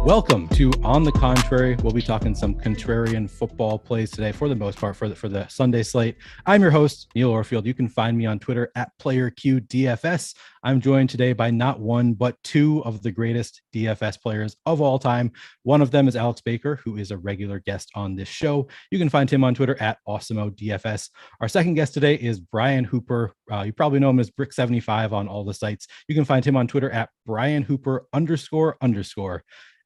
Welcome to On the Contrary. We'll be talking some contrarian football plays today for the most part for the Sunday slate. I'm your host, Neil Orfield. You can find me on Twitter at PlayerQDFS. I'm joined today by not one, but two of the greatest DFS players of all time. One of them is Alex Baker, who is a regular guest on this show. You can find him on Twitter at AwesomeODFS. Our second guest today is Brian Hooper. You probably know him as Bric75 on all the sites. You can find him on Twitter at @BrianHooper__.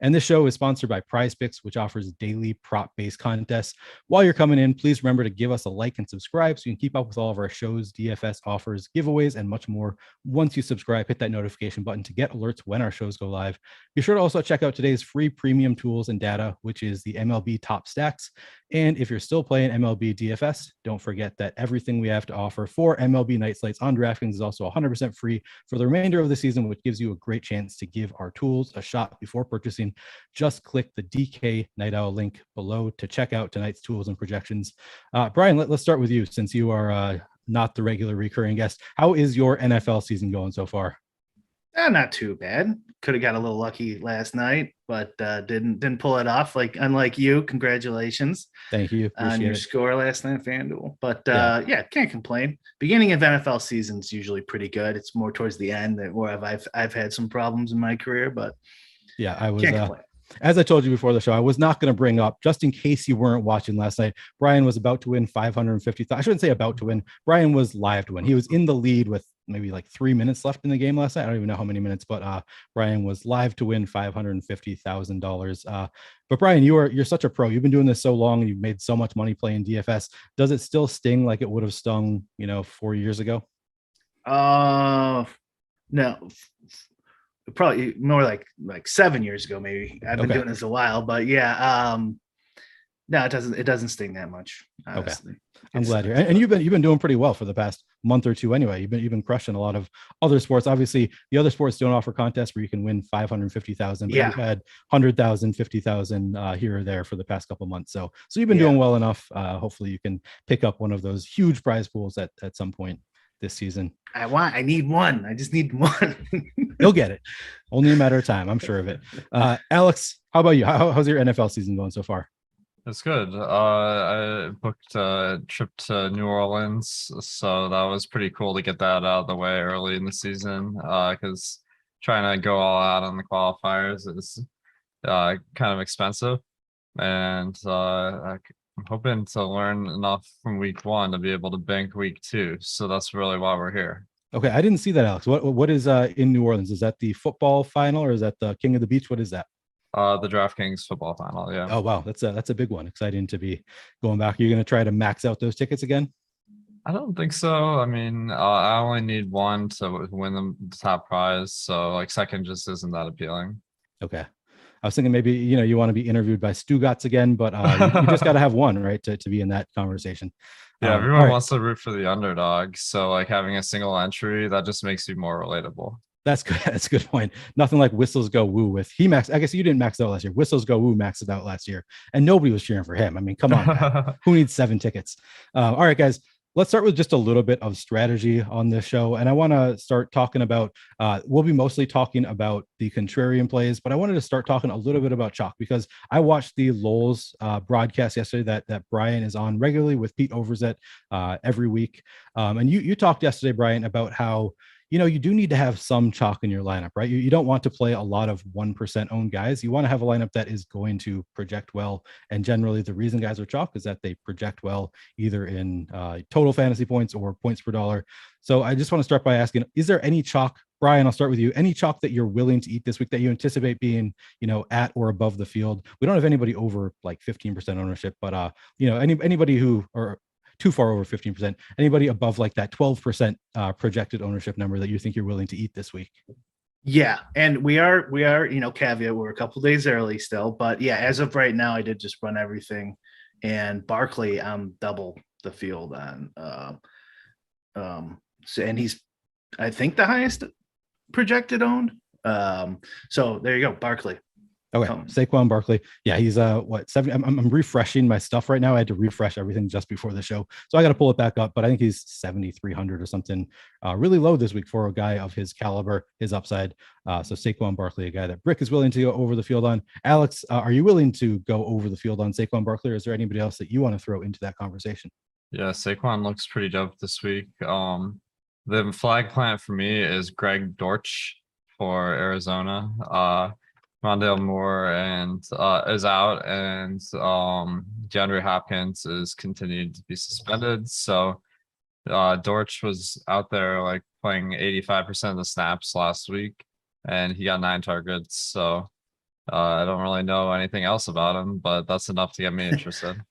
And this show is sponsored by PrizePicks, which offers daily prop-based contests. While you're coming in, please remember to give us a like and subscribe so you can keep up with all of our shows, DFS offers, giveaways, and much more. Once you subscribe, hit that notification button to get alerts when our shows go live. Be sure to also check out today's free premium tools and data, which is the MLB Top Stacks. And if you're still playing MLB DFS, don't forget that everything we have to offer for MLB night slates on DraftKings is also 100% free for the remainder of the season, which gives you a great chance to give our tools a shot before purchasing. Just click the DK Night Owl link below to check out tonight's tools and projections. Brian, let's start with you since you are not the regular recurring guest. How is your NFL season going so far? Not too bad. Could have got a little lucky last night, but didn't pull it off. Unlike you, congratulations. Thank you. On your score last night at FanDuel. But can't complain. Beginning of NFL season is usually pretty good. It's more towards the end where I've had some problems in my career, but yeah, I was. As I told you before the show, I was not going to bring up, just in case you weren't watching last night, Brian was about to win 550,000. I shouldn't say about to win. Brian was live to win. He was in the lead with maybe like 3 minutes left in the game last night. I don't even know how many minutes, but Brian was live to win $550,000. But Brian, you're such a pro. You've been doing this so long and you've made so much money playing DFS. Does it still sting like it would have stung, 4 years ago? No. Probably more like 7 years ago, maybe. I've been doing this a while, but no, it doesn't sting that much. Honestly. Okay. I'm glad you're, and you've been doing pretty well for the past month or two anyway. You've been crushing a lot of other sports. Obviously, the other sports don't offer contests where you can win 550,000, but you've had 100,000, 50,000 here or there for the past couple of months. So you've been doing well enough. Hopefully you can pick up one of those huge prize pools at some point this season. I need one. I just need one. You'll get it. Only a matter of time. I'm sure of it. Alex, how about you? How's your NFL season going so far? It's good. I booked a trip to New Orleans, so that was pretty cool to get that out of the way early in the season, because trying to go all out on the qualifiers is kind of expensive, and I'm hoping to learn enough from week one to be able to bank week two. So that's really why we're here. Okay, I didn't see that, Alex. What is in New Orleans? Is that the football final or is that the King of the Beach? What is that? The DraftKings football final. Yeah. Oh wow, that's a big one. Exciting to be going back. You're going to try to max out those tickets again? I don't think so. I mean, I only need one to win the top prize, so second just isn't that appealing. Okay. I was thinking maybe, you want to be interviewed by Stokastic again, but you just got to have one, right, to be in that conversation. Yeah, everyone wants to root for the underdog. So having a single entry, that just makes you more relatable. That's good. That's a good point. Nothing like Whistles Go Woo with he max. I guess you didn't max out last year. Whistles Go Woo maxed it out last year, and nobody was cheering for him. I mean, come on, who needs 7 tickets? All right, guys. Let's start with just a little bit of strategy on this show. And I want to start talking about, we'll be mostly talking about the contrarian plays, but I wanted to start talking a little bit about chalk because I watched the Lowell's broadcast yesterday that Brian is on regularly with Pete Overzet every week. And you talked yesterday, Brian, about how, you do need to have some chalk in your lineup, right? You don't want to play a lot of 1% owned guys. You want to have a lineup that is going to project well. And generally the reason guys are chalk is that they project well, either in total fantasy points or points per dollar. So I just want to start by asking, is there any chalk, Brian, I'll start with you, any chalk that you're willing to eat this week that you anticipate being, at or above the field? We don't have anybody over 15% ownership, but anybody who, or too far over 15%, anybody above that 12% projected ownership number that you think you're willing to eat this week? Yeah. And we are, caveat, we're a couple days early still, but yeah, as of right now, I did just run everything, and Barkley, I'm double the field on, and he's, I think, the highest projected owned. So there you go. Barkley. Okay, Saquon Barkley. Yeah, he's 70. I'm refreshing my stuff right now. I had to refresh everything just before the show, so I got to pull it back up. But I think he's 7,300 or something, really low this week for a guy of his caliber, his upside. So Saquon Barkley, a guy that Brick is willing to go over the field on. Alex, are you willing to go over the field on Saquon Barkley, or is there anybody else that you want to throw into that conversation? Yeah, Saquon looks pretty dope this week. The flag plant for me is Greg Dortch for Arizona. Rondale Moore is out, and DeAndre Hopkins is continued to be suspended. So Dortch was out there like playing 85% of the snaps last week, and he got 9 targets. So I don't really know anything else about him, but that's enough to get me interested.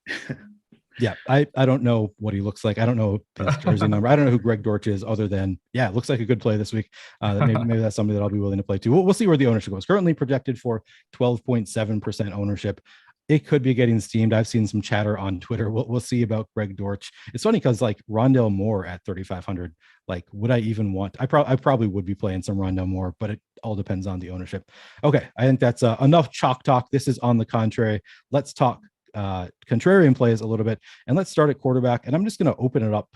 Yeah, I don't know what he looks like. I don't know his jersey number. I don't know who Greg Dortch is, other than, yeah, it looks like a good play this week. Maybe that's somebody that I'll be willing to play too. We'll see where the ownership goes. Currently projected for 12.7% ownership. It could be getting steamed. I've seen some chatter on Twitter. We'll see about Greg Dortch. It's funny because like Rondale Moore at 3,500, like, would I even want? I probably would be playing some Rondale Moore, but it all depends on the ownership. Okay, I think that's enough chalk talk. This is On the Contrary. Let's talk contrarian plays a little bit, and let's start at quarterback. And I'm just going to open it up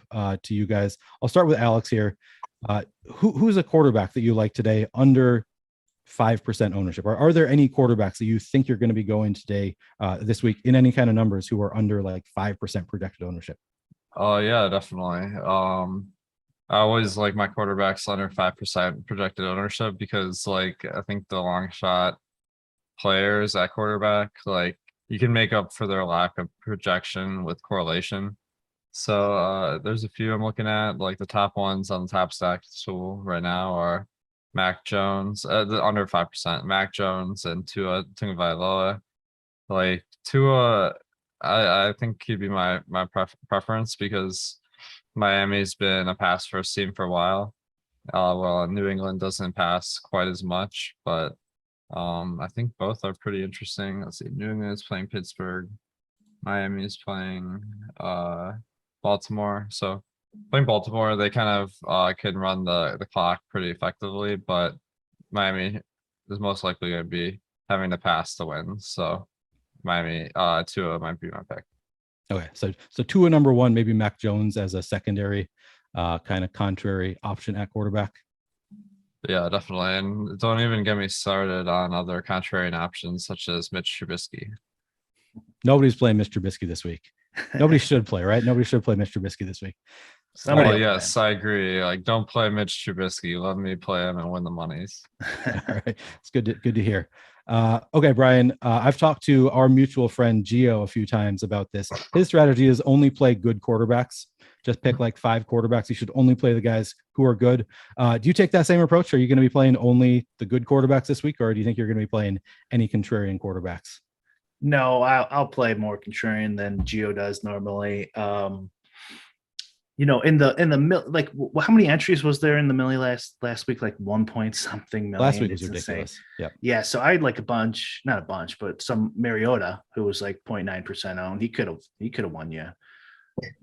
to you guys. I'll start with Alex here. Who's a quarterback that you like today under 5% ownership? Are there any quarterbacks that you think you're going to be going today this week in any kind of numbers who are under like 5% projected ownership? Oh yeah, definitely. I always like my quarterbacks under 5% projected ownership, because like I think the long shot players at quarterback, like, you can make up for their lack of projection with correlation. So there's a few I'm looking at. Like the top ones on the top stack tool right now are Mac Jones, the under 5%, Mac Jones and Tua Tagovailoa. Like Tua, I think he'd be my preference, because Miami's been a pass first team for a while. Well, New England doesn't pass quite as much, but I think both are pretty interesting. Let's see, New England is playing Pittsburgh, Miami is playing Baltimore. So playing Baltimore, they kind of can run the clock pretty effectively, but Miami is most likely going to be having to pass to win. So Miami, Tua might be my pick. Okay, so Tua number one, maybe Mac Jones as a secondary kind of contrary option at quarterback. Yeah, definitely. And don't even get me started on other contrarian options such as Mitch Trubisky. Nobody's playing Mitch Trubisky this week. Nobody should play, right? Nobody should play Mitch Trubisky this week. Well, yes, I agree. Like, don't play Mitch Trubisky. Let me play him and win the monies. All right, it's good to hear. Okay, Brian, I've talked to our mutual friend Gio a few times about this. His strategy is only play good quarterbacks. Just pick like 5 quarterbacks. You should only play the guys who are good. Do you take that same approach? Are you going to be playing only the good quarterbacks this week, or do you think you're going to be playing any contrarian quarterbacks? No, I'll play more contrarian than Gio does normally. In the like, how many entries was there in the Millie last week? Like 1 point something million. Last week was ridiculous. Yeah. So I had like not a bunch, but some Mariota who was like 0.9% owned. He could have won you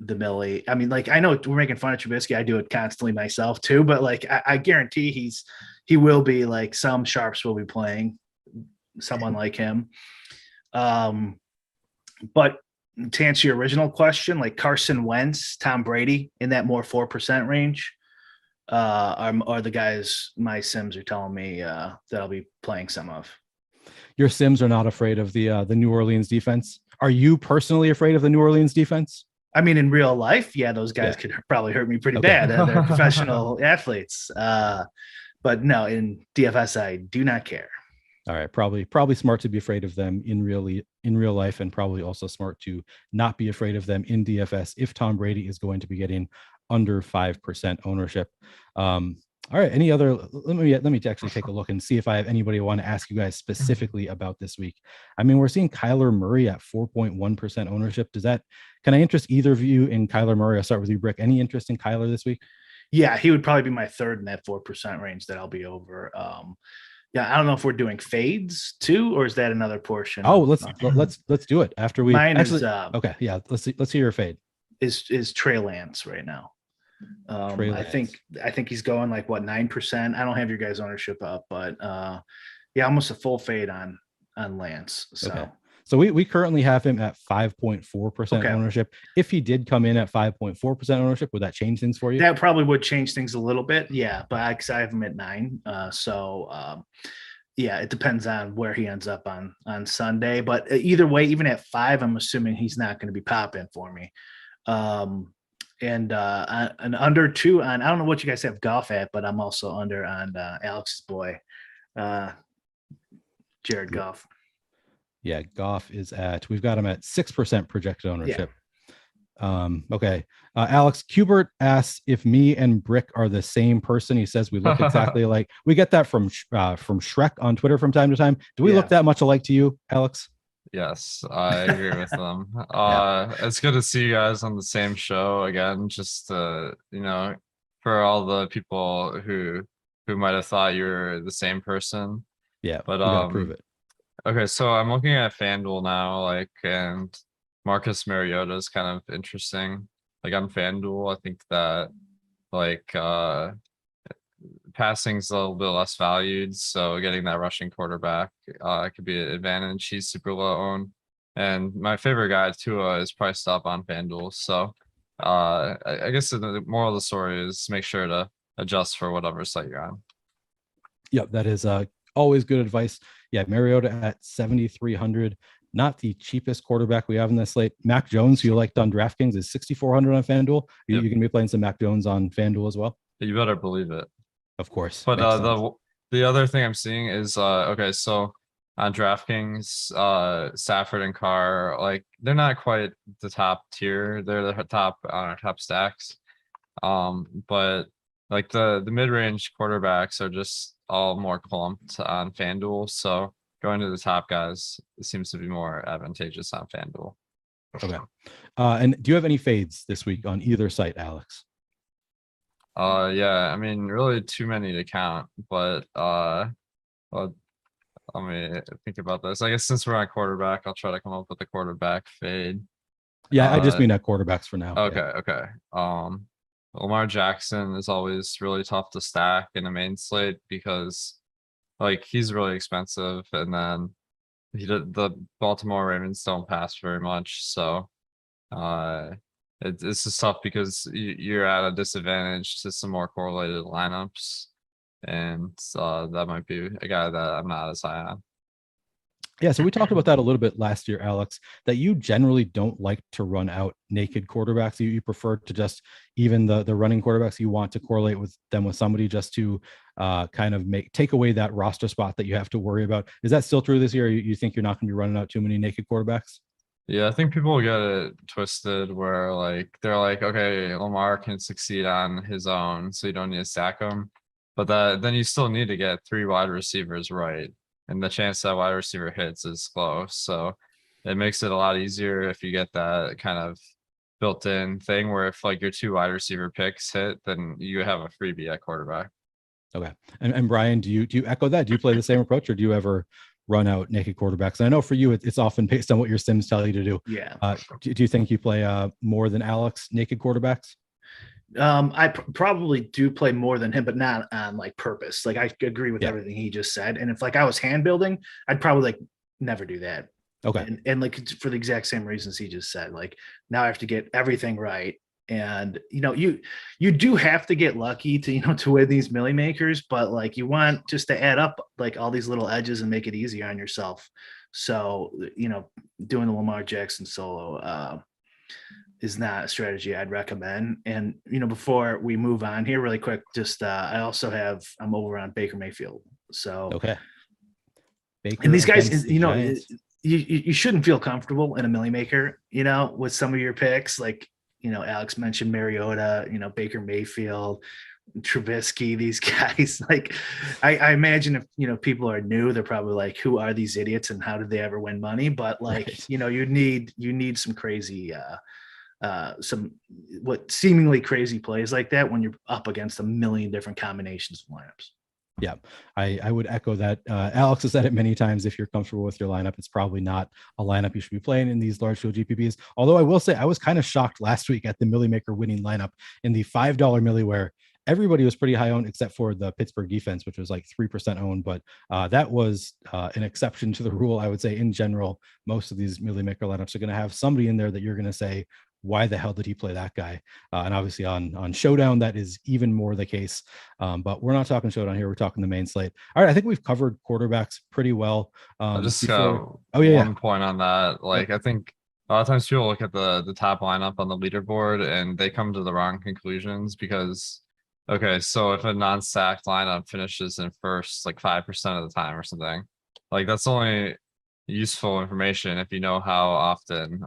the Millie. I mean, like, I know we're making fun of Trubisky. I do it constantly myself too, but like, I guarantee he will be like, some sharps will be playing someone like him. But to answer your original question, like Carson Wentz, Tom Brady in that more 4% range are the guys my Sims are telling me that I'll be playing some of. Your Sims are not afraid of the New Orleans defense. Are you personally afraid of the New Orleans defense? I mean, in real life, yeah, those guys could probably hurt me pretty bad. They're professional athletes. But no, in DFS, I do not care. All right, probably smart to be afraid of them in real life, and probably also smart to not be afraid of them in DFS if Tom Brady is going to be getting under 5% ownership. All right, any other? Let me actually take a look and see if I have anybody I want to ask you guys specifically about this week. I mean, we're seeing Kyler Murray at 4.1% ownership. Can I interest either of you in Kyler Murray? I'll start with you, Brick. Any interest in Kyler this week? Yeah, he would probably be my third in that 4% range that I'll be over. Yeah, I don't know if we're doing fades too, or is that another portion? Oh, let's do it after we. Mine actually, is okay. Yeah, let's hear your fade. Is Trey Lance right now? I think he's going like 9%. I don't have your guys' ownership up, but yeah, almost a full fade on Lance. So. Okay. So we currently have him at 5.4% ownership. If he did come in at 5.4% ownership, would that change things for you? That probably would change things a little bit. Yeah. But I have him at 9. Yeah, it depends on where he ends up on Sunday. But either way, even at 5, I'm assuming he's not going to be popping for me. And an under 2 on, I don't know what you guys have Goff at, but I'm also under on Alex's boy, Jared Goff. Yeah, Goff is we've got him at 6% projected ownership. Yeah. Okay. Alex Kubert asks if me and Bric are the same person. He says we look exactly alike. We get that from Shrek on Twitter from time to time. Do we look that much alike to you, Alex? Yes, I agree with them. It's good to see you guys on the same show again. Just for all the people who might have thought you're the same person. Yeah, but prove it. Okay, so I'm looking at FanDuel now, and Marcus Mariota is kind of interesting. On FanDuel, I think that passing's a little bit less valued, so getting that rushing quarterback could be an advantage. He's super low owned, and my favorite guy Tua is priced up on FanDuel. So I guess the moral of the story is make sure to adjust for whatever site you're on. Yep, that is always good advice. Yeah, Mariota at 7,300, not the cheapest quarterback we have in this slate. Mac Jones, who you liked on DraftKings, is 6,400 on FanDuel. You can be playing some Mac Jones on FanDuel as well. You better believe it. Of course. But the other thing I'm seeing is so on DraftKings, Stafford and Carr, they're not quite the top tier. They're the top on our top stacks. But the mid-range quarterbacks are just all more clumped on FanDuel. So going to the top guys seems to be more advantageous on FanDuel. Okay. And do you have any fades this week on either site, Alex? Yeah, I mean, really too many to count, but well, let me think about this. I guess since we're on quarterback, I'll try to come up with a quarterback fade. Yeah, I just mean at quarterbacks for now. Okay. Lamar Jackson is always really tough to stack in a main slate because he's really expensive, and then the Baltimore Ravens don't pass very much, so it's just tough because you're at a disadvantage to some more correlated lineups, and that might be a guy that I'm not as high on. Yeah, so we talked about that a little bit last year, Alex, that you generally don't like to run out naked quarterbacks. You prefer to just, even the running quarterbacks, you want to correlate with them with somebody just to kind of take away that roster spot that you have to worry about. Is that still true this year? Or you think you're not going to be running out too many naked quarterbacks? Yeah, I think people get it twisted where they're okay, Lamar can succeed on his own, so you don't need to stack him. But then you still need to get 3 wide receivers right. And the chance that wide receiver hits is low. So it makes it a lot easier if you get that kind of built-in thing where if your 2 wide receiver picks hit, then you have a freebie at quarterback. Okay. And Brian, do you echo that? Do you play the same approach, or do you ever run out naked quarterbacks? And I know for you, it's often based on what your sims tell you to do. Yeah. Do you think you play more than Alex naked quarterbacks? I probably do play more than him, but not on purpose. I agree with everything he just said. And if I was hand building, I'd probably never do that. Okay. And for the exact same reasons he just said, now I have to get everything right. And, you do have to get lucky to win these milli makers, but you want just to add up all these little edges and make it easier on yourself. So, doing the Lamar Jackson solo, is not a strategy I'd recommend. And, before we move on here really quick, just, I'm over on Baker Mayfield. So, okay. Baker, and these guys, you shouldn't feel comfortable in a milli maker, with some of your picks. Alex mentioned Mariota, Baker Mayfield, Trubisky, these guys. I imagine if, people are new, they're probably who are these idiots and how did they ever win money? But right. You need some crazy, what seemingly crazy plays like that when you're up against a million different combinations of lineups. Yeah, I would echo that. Alex has said it many times. If you're comfortable with your lineup, it's probably not a lineup you should be playing in these large field GPPs. Although I will say I was kind of shocked last week at the Millie Maker winning lineup in the $5 milli, where everybody was pretty high owned except for the Pittsburgh defense, which was like 3% owned. But that was an exception to the rule. I would say in general, most of these Millie Maker lineups are going to have somebody in there that you're going to say, why the hell did he play that guy? And obviously on Showdown, that is even more the case. But we're not talking Showdown here. We're talking the main slate. All right. I think we've covered quarterbacks pretty well. I just before... got one point on that. Like, I think a lot of times people look at the top lineup on the leaderboard and they come to the wrong conclusions because, okay, so if a non-stacked lineup finishes in first like 5% of the time or something, like that's only useful information if you know how often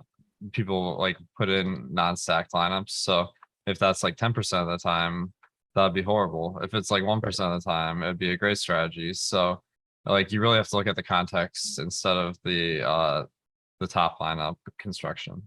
people like put in non-stacked lineups. So if that's like 10% of the time, that'd be horrible. If it's like 1% of the time, it'd be a great strategy. So like you really have to look at the context instead of the top lineup construction.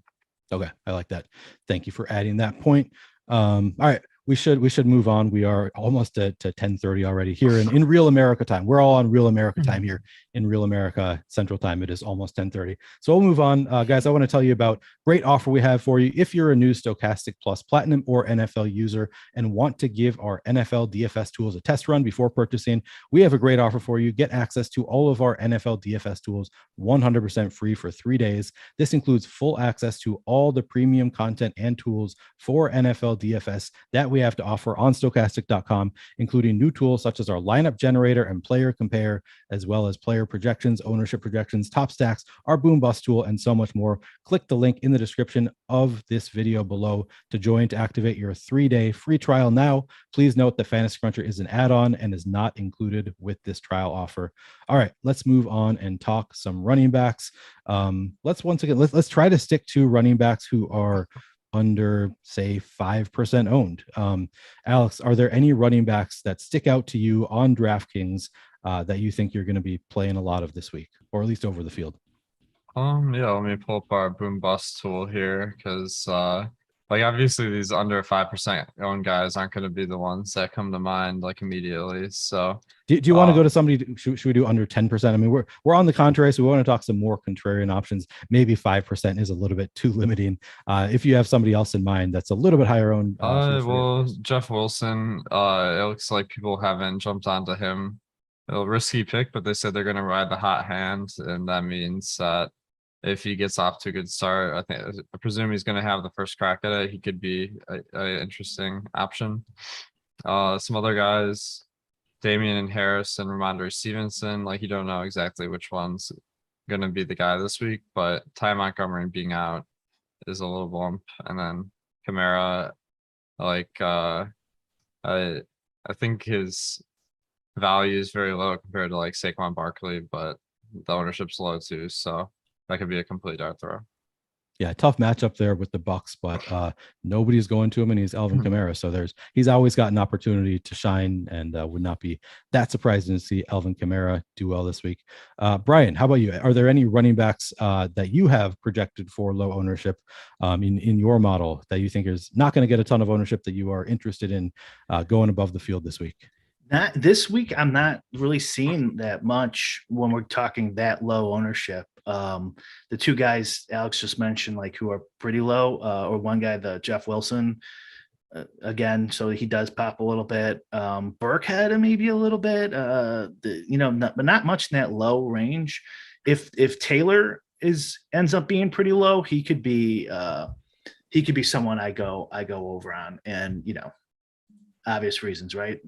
Okay, I like that. Thank you for adding that point. All right, we should move on. We are almost at 10:30 already here in real America time. We're all on real America time here in real America Central Time. It is almost 10:30. So we'll move on, guys. I want to tell you about great offer we have for you. If you're a new Stokastic Plus Platinum or NFL user and want to give our NFL DFS tools a test run before purchasing, we have a great offer for you. Get access to all of our NFL DFS tools 100% free for 3 days. This includes full access to all the premium content and tools for NFL DFS that we have to offer on Stokastic.com, including new tools such as our lineup generator and player compare, as well as player projections, ownership projections, top stacks, our boom bust tool, and so much more. Click the link in the description of this video below to join to activate your 3-day free trial now. Please note that Fantasy Cruncher is an add-on and is not included with this trial offer. All right, let's move on and talk some running backs. Let's try to stick to running backs who are under, say, 5% owned. Alex, are there any running backs that stick out to you on DraftKings that you think you're going to be playing a lot of this week, or at least over the field? Yeah, let me pull up our boom bust tool here because like obviously these under 5% owned guys aren't going to be the ones that come to mind like immediately. So do you want to go to somebody? Should we do under 10%? I mean, we're on the contrary, so we want to talk some more contrarian options. Maybe 5% is a little bit too limiting. If you have somebody else in mind that's a little bit higher owned. Well, Jeff Wilson, it looks like people haven't jumped onto him. A risky pick, but they said they're going to ride the hot hand, and that means that if he gets off to a good start, I presume he's going to have the first crack at it. He could be an interesting option. Some other guys, Damian Harris and Ramondre Stevenson, like you don't know exactly which one's going to be the guy this week, but Ty Montgomery being out is a little bump. And then Kamara, like I think his value is very low compared to like Saquon Barkley, but the ownership's low too. So that could be a complete dart throw. Yeah, tough matchup there with the Bucks, but nobody's going to him, and he's Alvin Kamara. So he's always got an opportunity to shine, and would not be that surprising to see Alvin Kamara do well this week. Brian, how about you? Are there any running backs that you have projected for low ownership in your model that you think is not going to get a ton of ownership that you are interested in going above the field this week? Not this week. I'm not really seeing that much when we're talking that low ownership. The two guys Alex just mentioned, like who are pretty low, or one guy, the Jeff Wilson, again, so he does pop a little bit. Burkhead maybe a little bit, but not much in that low range. If Taylor ends up being pretty low, he could be someone I go over on, and obvious reasons, right?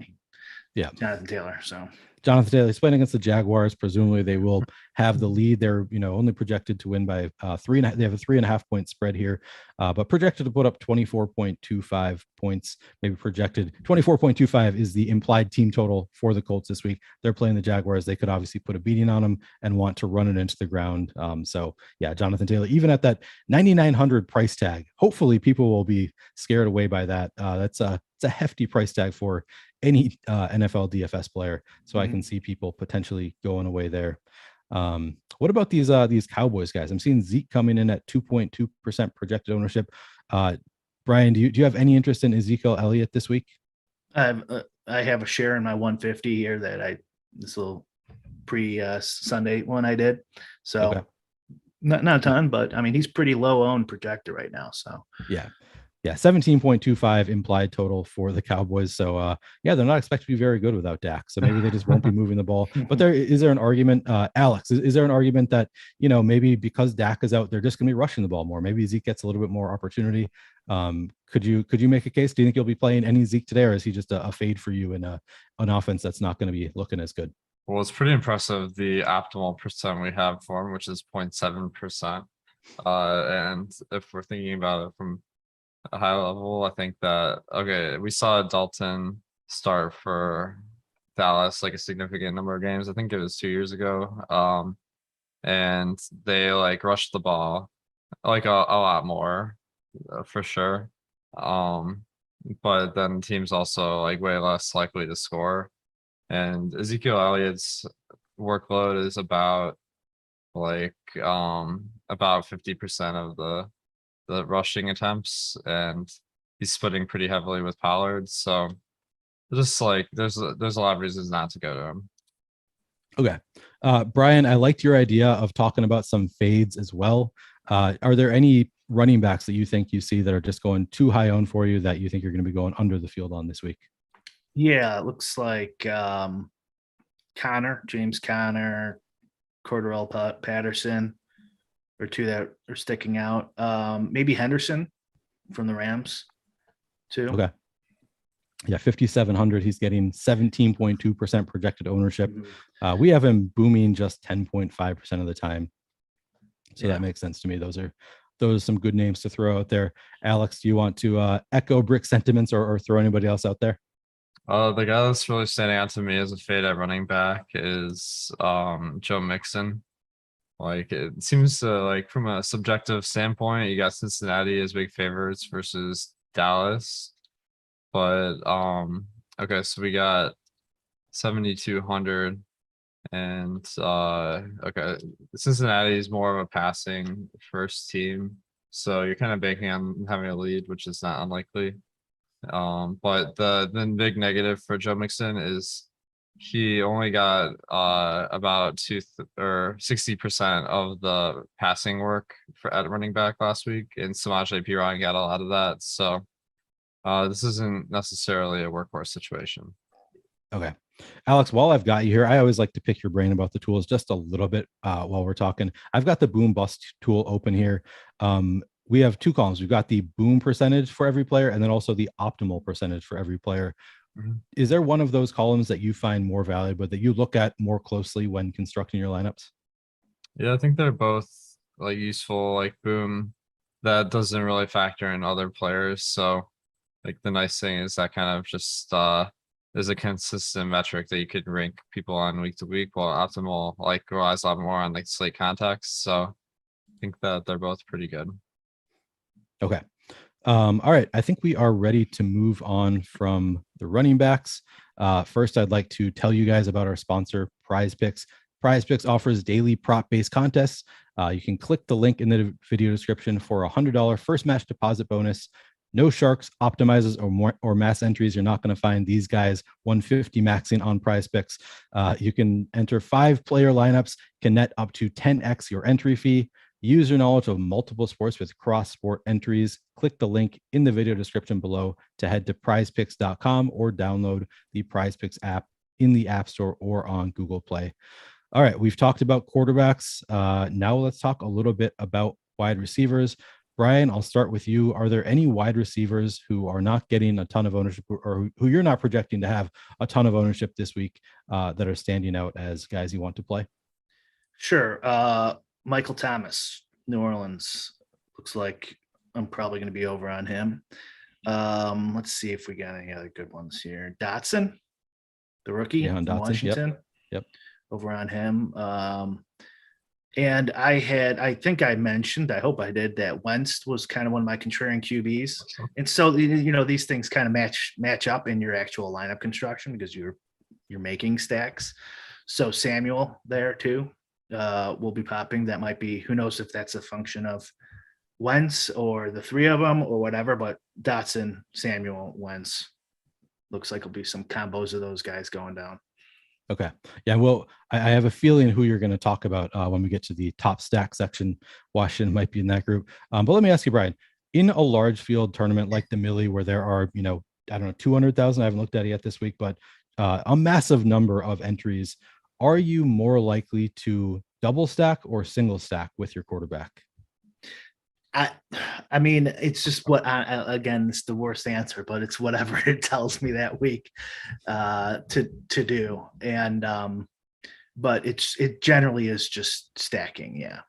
Yeah, Jonathan Taylor. So Jonathan Taylor, he's playing against the Jaguars. Presumably they will have the lead. They're only projected to win by 3.5. They have a 3.5 point spread here, but projected to put up 24.25 points. Maybe projected 24.25 is the implied team total for the Colts this week. They're playing the Jaguars. They could obviously put a beating on them and want to run it into the ground. So yeah, Jonathan Taylor, even at that 9,900 price tag, hopefully people will be scared away by that. It's a hefty price tag for any NFL DFS player. So I can see people potentially going away there. What about these Cowboys guys? I'm seeing Zeke coming in at 2.2% projected ownership. Brian, do you have any interest in Ezekiel Elliott this week? I have a share in my 150 here that this little pre-Sunday one I did. So okay. Not a ton, but I mean, he's pretty low owned projected right now. So yeah. Yeah, 17.25 implied total for the Cowboys. So yeah, they're not expected to be very good without Dak. So maybe they just won't be moving the ball. But there an argument, Alex? Is there an argument that, maybe because Dak is out, they're just going to be rushing the ball more? Maybe Zeke gets a little bit more opportunity. Could you make a case? Do you think you'll be playing any Zeke today, or is he just a fade for you in an offense that's not going to be looking as good? Well, it's pretty impressive the optimal percent we have for him, which is 0.7%. And if we're thinking about it from a high level, I think that, okay, we saw Dalton start for Dallas like a significant number of games. I think it was 2 years ago. And they like rushed the ball like a lot more for sure. But then teams also like way less likely to score. And Ezekiel Elliott's workload is about 50% of the rushing attempts, and he's splitting pretty heavily with Pollard. So just like there's a lot of reasons not to go to him. Okay. Brian, I liked your idea of talking about some fades as well. Are there any running backs that you think you see that are just going too high owned for you that you think you're going to be going under the field on this week? Yeah, it looks like James Conner, Cordarrelle Patterson are two that are sticking out. Maybe Henderson from the Rams too. Okay. Yeah, 5,700. He's getting 17.2% projected ownership. We have him booming just 10.5% of the time. So that makes sense to me. Those are some good names to throw out there. Alex, do you want to echo Bric sentiments or throw anybody else out there? The guy that's really standing out to me as a fade at running back is Joe Mixon. Like it seems to, like, from a subjective standpoint, you got Cincinnati as big favorites versus Dallas. But okay, so we got 7,200, and okay, Cincinnati is more of a passing first team, so you're kind of banking on having a lead, which is not unlikely. But the big negative for Joe Mixon is he only got about 60% of the passing work at running back last week, and Samaje Perine got a lot of that. So this isn't necessarily a workhorse situation. Okay. Alex, while I've got you here, I always like to pick your brain about the tools just a little bit while we're talking. I've got the boom bust tool open here. We have two columns. We've got the boom percentage for every player and then also the optimal percentage for every player. Mm-hmm. Is there one of those columns that you find more valuable, that you look at more closely when constructing your lineups? Yeah, I think they're both like useful. Like boom, that doesn't really factor in other players. So like the nice thing is that kind of just is a consistent metric that you could rank people on week to week, while optimal like relies a lot more on like slate context. So I think that they're both pretty good. Okay. All right. I think we are ready to move on from the running backs. First, I'd like to tell you guys about our sponsor, Prize Picks. Prize Picks offers daily prop-based contests. You can click the link in the video description for a $100 first match deposit bonus. No sharks, optimizers, or mass entries. You're not going to find these guys 150 maxing on Prize Picks. You can enter 5-player lineups, can net up to 10x your entry fee. Use your knowledge of multiple sports with cross-sport entries. Click the link in the video description below to head to prizepicks.com or download the Prize Picks app in the App Store or on Google Play. All right, we've talked about quarterbacks. Now let's talk a little bit about wide receivers. Brian, I'll start with you. Are there any wide receivers who are not getting a ton of ownership, or who you're not projecting to have a ton of ownership this week, that are standing out as guys you want to play? Sure. Michael Thomas, New Orleans. Looks like I'm probably going to be over on him. Let's see if we got any other good ones here. Dotson, the rookie from Washington. Yep. Over on him. And I think I mentioned, I hope I did, that Wentz was kind of one of my contrarian QBs. And so, these things kind of match up in your actual lineup construction because you're making stacks. So Samuel there too will be popping. That might be, who knows if that's a function of Wentz or the three of them or whatever, but Dotson, Samuel, Wentz, looks like it'll be some combos of those guys going down. Okay. Yeah. Well, I have a feeling who you're going to talk about when we get to the top stack section. Washington might be in that group. But let me ask you, Brian, in a large field tournament like the Millie, where there are, I don't know, 200,000. I haven't looked at it yet this week, but a massive number of entries. Are you more likely to double stack or single stack with your quarterback? I mean, it's just what again, it's the worst answer, but it's whatever it tells me that week to do. And but it generally is just stacking. Yeah.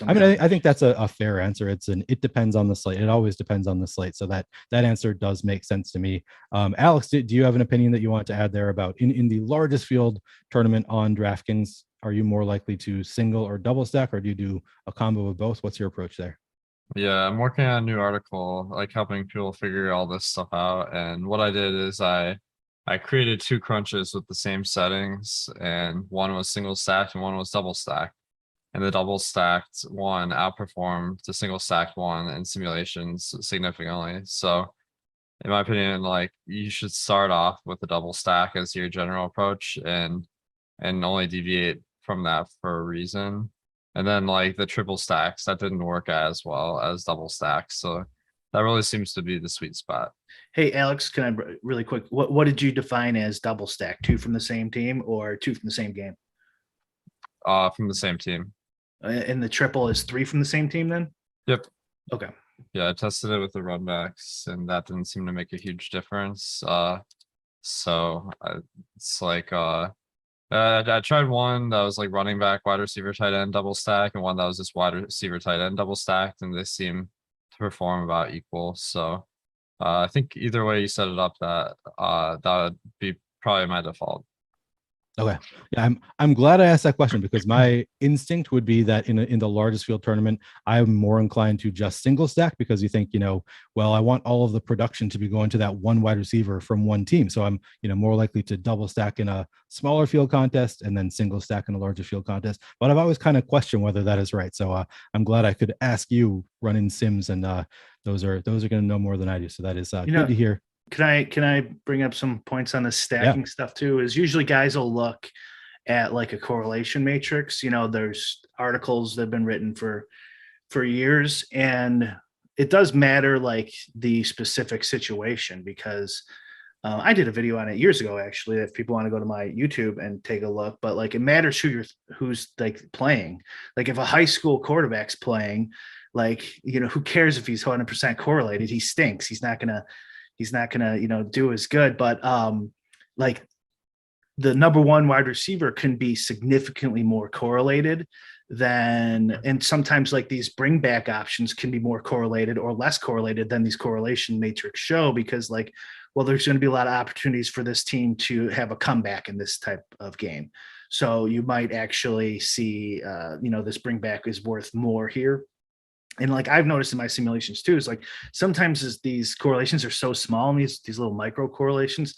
I mean, I think that's a fair answer. It depends on the slate. It always depends on the slate. So that answer does make sense to me. Alex, do you have an opinion that you want to add there about in the largest field tournament on DraftKings? Are you more likely to single or double stack, or do you do a combo of both? What's your approach there? Yeah, I'm working on a new article, like helping people figure all this stuff out. And what I did is I created 2 crunches with the same settings, and one was single stacked and one was double stacked. And the double stacked one outperformed the single stacked one in simulations significantly. So in my opinion, like, you should start off with the double stack as your general approach and only deviate from that for a reason. And then like the triple stacks, that didn't work as well as double stacks. So that really seems to be the sweet spot. Hey, Alex, can I really quick, what did you define as double stack? 2 from the same team or 2 from the same game? From the same team. And the triple is 3 from the same team then? Yep. Okay. Yeah, I tested it with the runbacks and that didn't seem to make a huge difference. So it's like, I tried one that was like running back, wide receiver, tight end, double stack, and one that was just wide receiver, tight end, double stacked, and they seem to perform about equal. So I think either way you set it up, that would be probably my default. Okay. Yeah, I'm glad I asked that question, because my instinct would be that in the largest field tournament, I'm more inclined to just single stack, because you think, well, I want all of the production to be going to that one wide receiver from one team. So I'm, more likely to double stack in a smaller field contest and then single stack in a larger field contest. But I've always kind of questioned whether that is right. So I'm glad I could ask you running sims, and those are going to know more than I do. So that is good to hear. Can I bring up some points on the stacking stuff too? Is usually guys will look at like a correlation matrix. There's articles that have been written for years, and it does matter like the specific situation, because I did a video on it years ago, actually, if people want to go to my YouTube and take a look. But like, it matters who's like playing. Like if a high school quarterback's playing, like, who cares if he's 100% correlated? He stinks. He's not gonna do as good. But like the number one wide receiver can be significantly more correlated than, and sometimes like these bring back options can be more correlated or less correlated than these correlation matrix show, because like, well, there's going to be a lot of opportunities for this team to have a comeback in this type of game. So you might actually see, this bring back is worth more here. And like I've noticed in my simulations too, is like sometimes these correlations are so small, and these little micro correlations,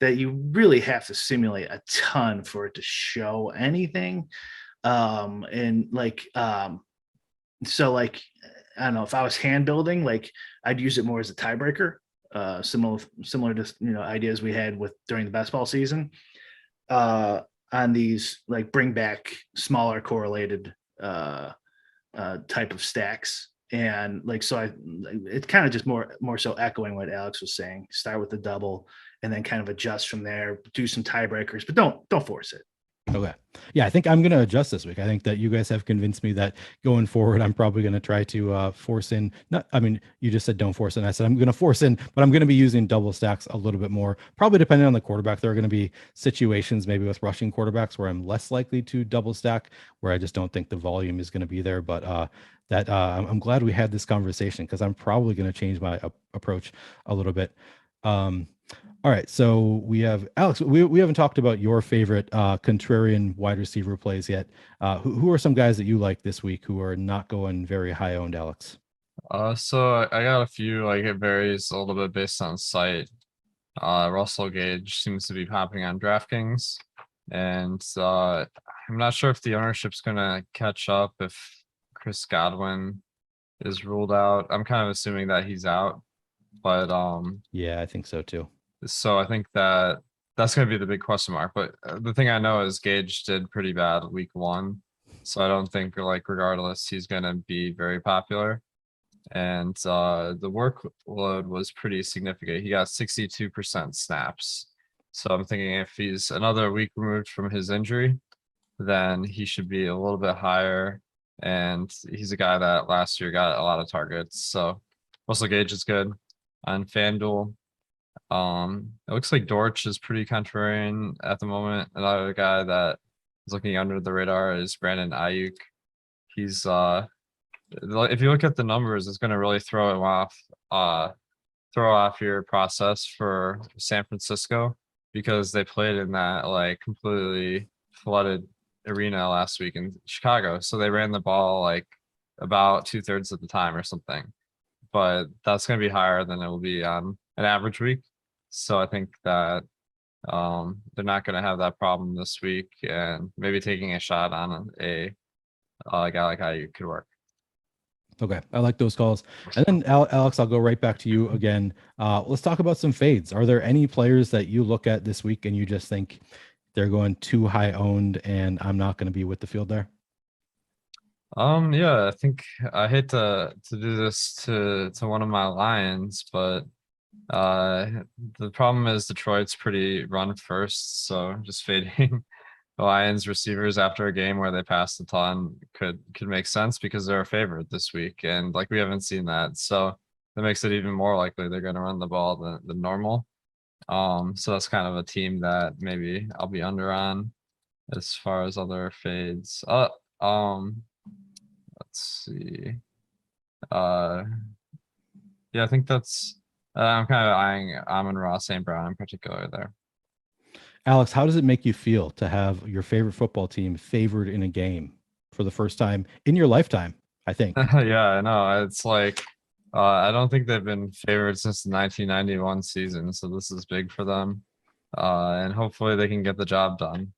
that you really have to simulate a ton for it to show anything. So like, I don't know, if I was hand building, like I'd use it more as a tiebreaker, similar to ideas we had during the best ball season, on these like bring back smaller correlated type of stacks. And like, so it's kind of just more so echoing what Alex was saying. Start with the double and then kind of adjust from there, do some tiebreakers, but don't force it. Okay. Yeah, I think I'm going to adjust this week. I think that you guys have convinced me that going forward, I'm probably going to try to force in. You just said don't force in. I said I'm going to force in, but I'm going to be using double stacks a little bit more, probably depending on the quarterback. There are going to be situations maybe with rushing quarterbacks where I'm less likely to double stack, where I just don't think the volume is going to be there. But I'm glad we had this conversation, because I'm probably going to change my approach a little bit. All right, so we have Alex. We haven't talked about your favorite contrarian wide receiver plays yet. Who are some guys that you like this week who are not going very high owned, Alex? So I got a few. Like, it varies a little bit based on site. Russell Gage seems to be popping on DraftKings, and I'm not sure if the ownership's gonna catch up if Chris Godwin is ruled out. I'm kind of assuming that he's out, but yeah, I think so too. So I think that's going to be the big question mark. But the thing I know is Gage did pretty bad week 1. So I don't think, like, regardless, he's going to be very popular. and the workload was pretty significant. He got 62% snaps. So I'm thinking if he's another week removed from his injury, then he should be a little bit higher. And he's a guy that last year got a lot of targets. So Russell Gage is good. On FanDuel, it looks like Dortch is pretty contrarian at the moment. Another guy that is looking under the radar is Brandon Ayuk. He's if you look at the numbers, it's going to really throw off your process for San Francisco, because they played in that like completely flooded arena last week in Chicago. So they ran the ball like about 2/3 of the time or something, but that's going to be higher than it will be on an average week. So I think that they're not going to have that problem this week, and maybe taking a shot on a guy like Ayuk could work. Okay, I like those calls. And then Alex, I'll go right back to you again. Let's talk about some fades. Are there any players that you look at this week and you just think they're going too high owned and I'm not going to be with the field there? Yeah, I think I hate to do this to one of my Lions, but the problem is Detroit's pretty run first, so just fading the Lions receivers after a game where they passed a ton could make sense because they're a favorite this week, and like we haven't seen that, so that makes it even more likely they're going to run the ball than normal. So that's kind of a team that maybe I'll be under on as far as other fades. Let's see. Yeah, I think that's. I'm kind of eyeing Amon-Ra St. Brown in particular there. Alex, how does it make you feel to have your favorite football team favored in a game for the first time in your lifetime, I think? Yeah, I know. It's like, I don't think they've been favored since the 1991 season. So this is big for them. And hopefully they can get the job done.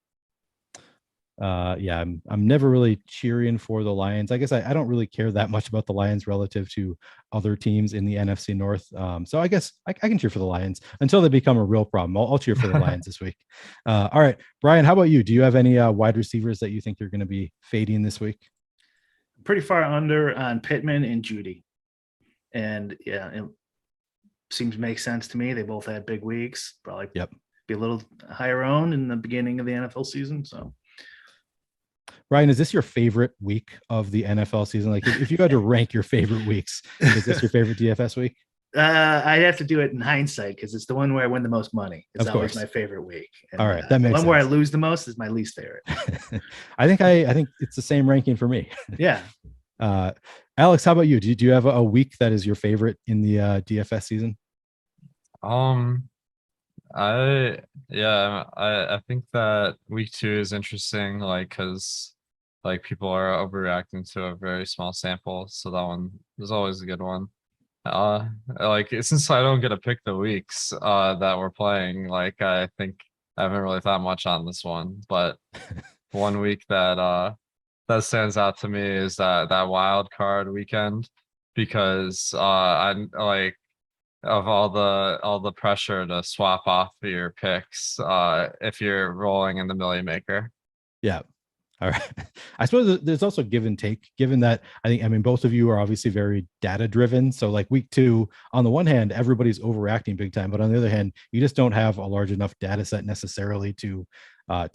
Yeah, I'm never really cheering for the Lions. I guess I don't really care that much about the Lions relative to other teams in the NFC North. So I guess I can cheer for the Lions until they become a real problem. I'll cheer for the Lions this week. All right, Brian, how about you? Do you have any wide receivers that you think you're going to be fading this week? Pretty far under on Pittman and Judy. And yeah, it seems to make sense to me. They both had big weeks. Probably be a little higher owned in the beginning of the NFL season. So Ryan, is this your favorite week of the NFL season? Like, if you had to rank your favorite weeks, is this your favorite DFS week? I'd have to do it in hindsight because it's the one where I win the most money. It's always my favorite week. And, all right, that makes sense. The one where I lose the most is my least favorite. I think it's the same ranking for me. Yeah. Alex, how about you? Do you have a week that is your favorite in the DFS season? I think that week 2 is interesting, like, because like people are overreacting to a very small sample, so that one is always a good one. Like, since I don't get to pick the weeks that we're playing, like, I think I haven't really thought much on this one, but one week that stands out to me is that wild card weekend, because I'm like, of all the pressure to swap off your picks if you're rolling in the Millie Maker. Yeah. All right. I suppose there's also give and take, given that I mean, both of you are obviously very data driven. So like week 2, on the one hand, everybody's overreacting big time, but on the other hand, you just don't have a large enough data set necessarily to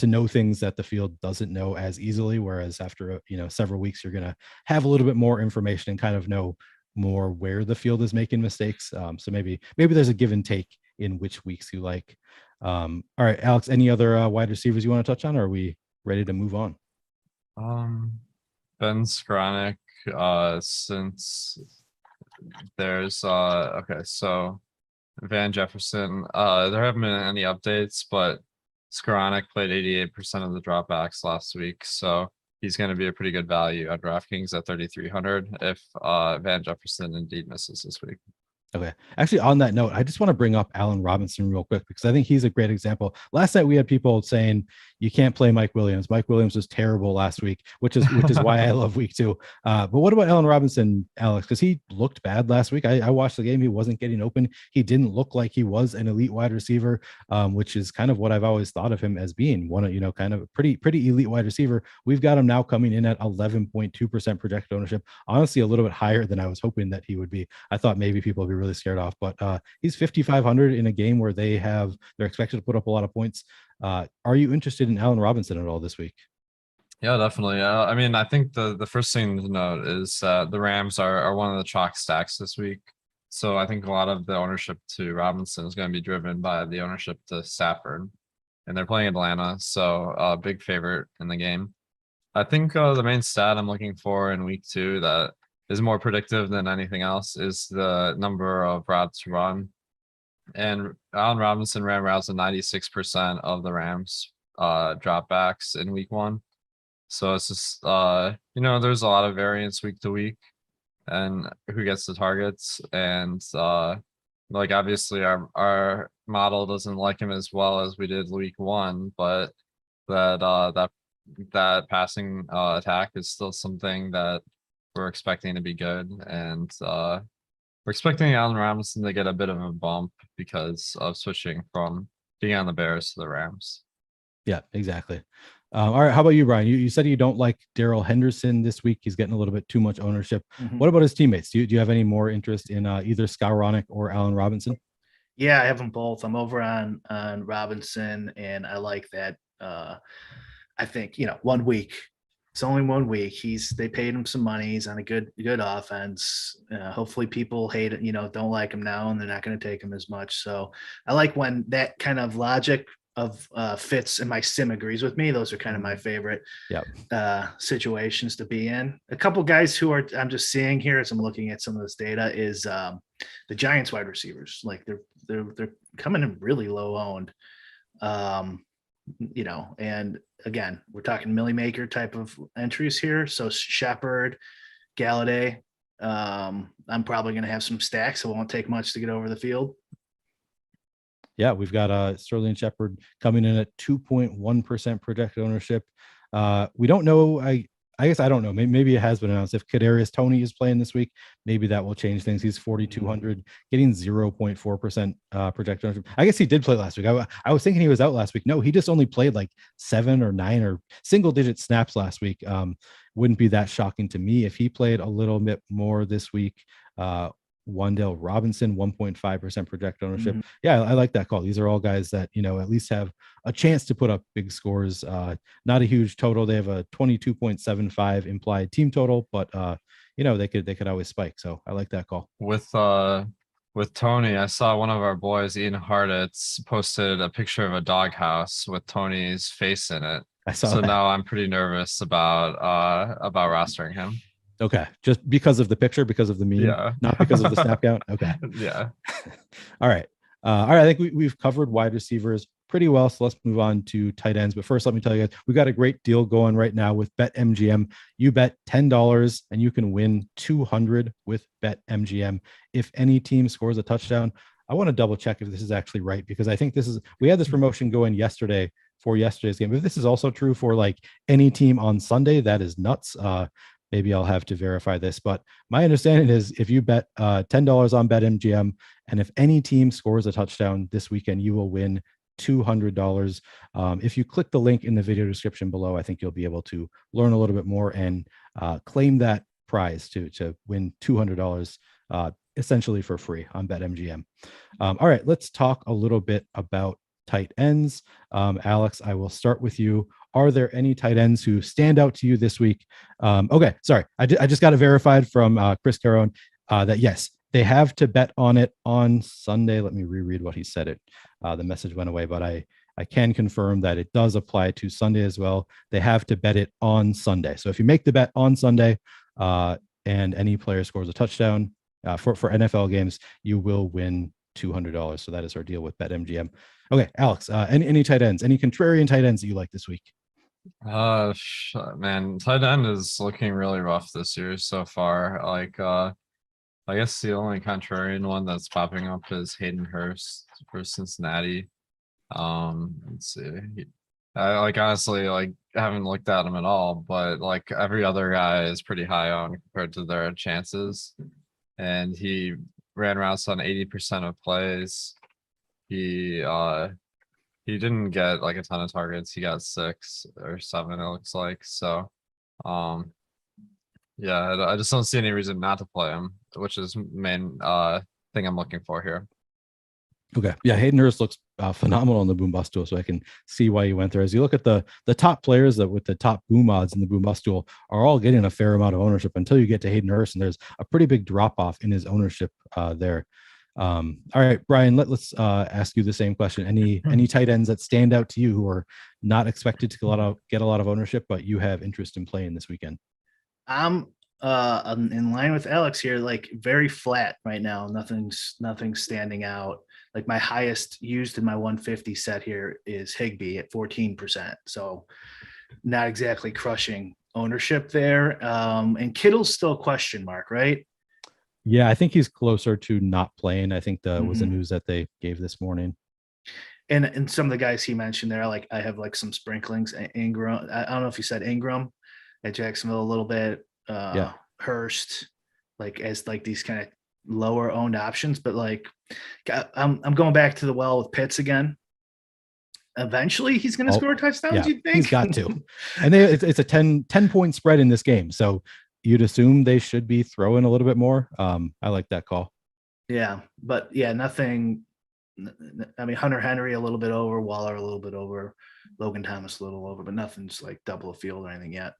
know things that the field doesn't know as easily. Whereas after, several weeks, you're going to have a little bit more information and kind of know more where the field is making mistakes. So maybe there's a give and take in which weeks you like. All right, Alex, any other wide receivers you want to touch on, or are we ready to move on? Ben Skronik, since there's okay, so Van Jefferson, there haven't been any updates, but Skronik played 88% of the dropbacks last week, so he's going to be a pretty good value at DraftKings at 3,300 if Van Jefferson indeed misses this week. Okay. Actually, on that note, I just want to bring up Allen Robinson real quick because I think he's a great example. Last night we had people saying, you can't play Mike Williams. Mike Williams was terrible last week, which is why I love week 2. But what about Allen Robinson, Alex? Because he looked bad last week. I watched the game. He wasn't getting open. He didn't look like he was an elite wide receiver, which is kind of what I've always thought of him as being, one of, kind of a pretty elite wide receiver. We've got him now coming in at 11.2% projected ownership. Honestly, a little bit higher than I was hoping that he would be. I thought maybe people would be really scared off, but he's 5,500 in a game where they're expected to put up a lot of points. Are you interested in Allen Robinson at all this week? Yeah, definitely. I mean, I think the first thing to note is the Rams are one of the chalk stacks this week. So I think a lot of the ownership to Robinson is going to be driven by the ownership to Stafford. And they're playing Atlanta, so big favorite in the game. I think the main stat I'm looking for in week 2 that is more predictive than anything else is the number of routes run. And Allen Robinson ran routes in 96% of the Rams dropbacks in week 1. So it's just, there's a lot of variance week to week and who gets the targets. And obviously our model doesn't like him as well as we did week 1, but that passing attack is still something that we're expecting to be good. And we're expecting Allen Robinson to get a bit of a bump because of switching from being on the Bears to the Rams. Yeah, exactly. All right. How about you, Brian? You said you don't like Darrell Henderson this week. He's getting a little bit too much ownership. Mm-hmm. What about his teammates? Do you have any more interest in either Skowronek or Allen Robinson? Yeah, I have them both. I'm over on Robinson, and I like that. I think 1 week. It's only 1 week. They paid him some money. He's on a good offense. Hopefully people hate it, don't like him now, and they're not going to take him as much. So I like when that kind of logic of fits and my sim agrees with me. Those are kind of my favorite situations to be in. A couple guys who I'm just seeing here as I'm looking at some of this data is the Giants wide receivers. Like they're coming in really low owned. And again, we're talking Millie Maker type of entries here. So Shepard, Galladay, I'm probably going to have some stacks. So it won't take much to get over the field. Yeah, we've got Sterling Shepard coming in at 2.1% projected ownership. We don't know. I guess I don't know. Maybe it has been announced. If Kadarius Toney is playing this week, maybe that will change things. He's 4,200, getting 0.4% projected ownership. I guess he did play last week. I was thinking he was out last week. No, he just only played like 7 or 9 or single-digit snaps last week. Wouldn't be that shocking to me if he played a little bit more this week. Wan'Dale Robinson, 1.5% projected ownership. Mm-hmm. Yeah, I like that call. These are all guys that, at least have a chance to put up big scores. Not a huge total. They have a 22.75 implied team total, but they could always spike. So I like that call. With Tony, I saw one of our boys, Ian Harditz, posted a picture of a doghouse with Tony's face in it. I saw that. Now I'm pretty nervous about rostering him. Okay, just because of the picture, because of the meme, not because of the snap count. Okay. Yeah. All right. I think we've covered wide receivers pretty well. So let's move on to tight ends. But first, let me tell you guys, we've got a great deal going right now with BetMGM. You bet $10 and you can win $200 with BetMGM. If any team scores a touchdown, I want to double check if this is actually right, because I think we had this promotion going yesterday for yesterday's game. If this is also true for like any team on Sunday, that is nuts. Maybe I'll have to verify this, but my understanding is if you bet $10 on BetMGM, and if any team scores a touchdown this weekend, you will win $200. If you click the link in the video description below, I think you'll be able to learn a little bit more and claim that prize to win $200 essentially for free on BetMGM. All right, let's talk a little bit about tight ends. Alex, I will start with you. Are there any tight ends who stand out to you this week? Okay, sorry. I just got it verified from Chris Carone that yes, they have to bet on it on Sunday. Let me reread what he said. The message went away, but I can confirm that it does apply to Sunday as well. They have to bet it on Sunday. So if you make the bet on Sunday and any player scores a touchdown for NFL games, you will win $200. So that is our deal with BetMGM. Okay, Alex, any tight ends, any contrarian tight ends that you like this week? Man, tight end is looking really rough this year so far. Like, I guess the only contrarian one that's popping up is Hayden Hurst for Cincinnati. Let's see. I like honestly like haven't looked at him at all, but like every other guy is pretty high on compared to their chances. And he ran routes on 80% of plays. He didn't get like a ton of targets. He got 6 or 7, it looks like. So um yeah, I just don't see any reason not to play him, which is main thing I'm looking for here. Okay. Yeah, Hayden Hurst looks phenomenal in the boom bust duel, so I can see why you went there. As you look at the top players that with the top boom odds in the boom bust duel are all getting a fair amount of ownership until you get to Hayden Hurst, and there's a pretty big drop off in his ownership there. All right, Brian, let's ask you the same question. Any tight ends that stand out to you who are not expected to get a lot of ownership, but you have interest in playing this weekend? I'm in line with Alex here, like very flat right now. Nothing's standing out. Like my highest used in my 150 set here is Higbee at 14%. So not exactly crushing ownership there. And Kittle's still a question mark, right? Yeah, I think he's closer to not playing. I think was the news that they gave this morning. And some of the guys he mentioned there, like I have like some sprinklings. Ingram, I don't know if you said Ingram at Jacksonville a little bit. Yeah. Hurst, like as like these kind of lower owned options, but like I'm going back to the well with Pitts again. Eventually he's going to score touchdowns. Yeah, You think he's got to, and it's a 10 point spread in this game. So you'd assume they should be throwing a little bit more. I like that call. Yeah, but yeah, nothing. I mean, Hunter Henry a little bit over, Waller a little bit over, Logan Thomas a little over, but nothing's like double a field or anything yet.